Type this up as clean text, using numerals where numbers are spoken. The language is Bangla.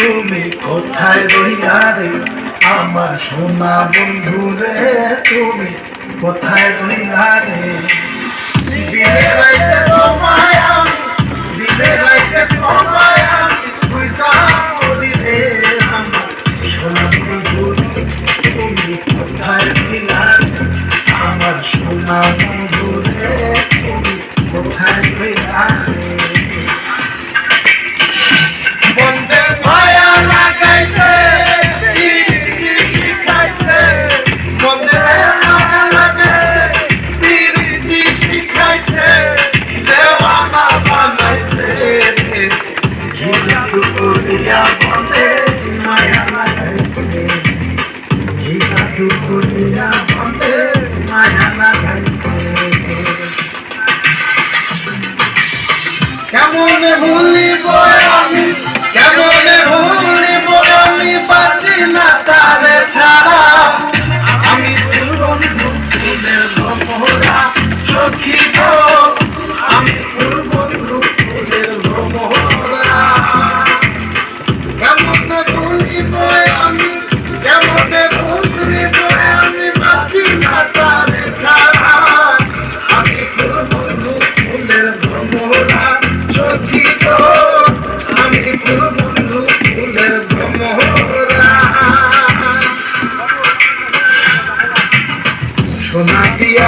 তুমি কোথায় রইলা রে আমার সোনা বন্ধু রে, তুমি কোথায় রইলা রে? দিনে রাইতে তোমায় আমি, দিনে রাইতে তোমায় আমি পয়সা করি রে আমার সোনা বন্ধু, তুমি কোথায় রইলা রে আমার সোনা বন্ধু রে, তুমি কোথায় রইলা রে? বন্ধের মায়া লাগাইছে, শিখাইছে, বন্ধের মায়া লাগাইছে, পিরিতি শিখাইছে, দেওয়ানা বানাইছে, জাদু করিয়া বন্ধে মায়া লাগাইছে, জাদু করিয়া বন্ধে মায়া লাগাইছে। কেমনে ভুলিব আমি, কেমনে ভুলিব আমি, বাঁচি না তারে ছাড়া, আমি তোর বন্ধু ফুলের ভ্রমরা সখী গো, আমি তোর বন্ধু ফুলের ভ্রমরা। কেমনে ভুলিব আমি, কেমনে ভুলিব আমি, বাঁচি না তারে ছাড়া, আমি তোর বন্ধু ফুলের ভ্রমরা সখী গো, আমি তোর বন্ধু ফুলের ভ্রমরা। সোনা দিয়া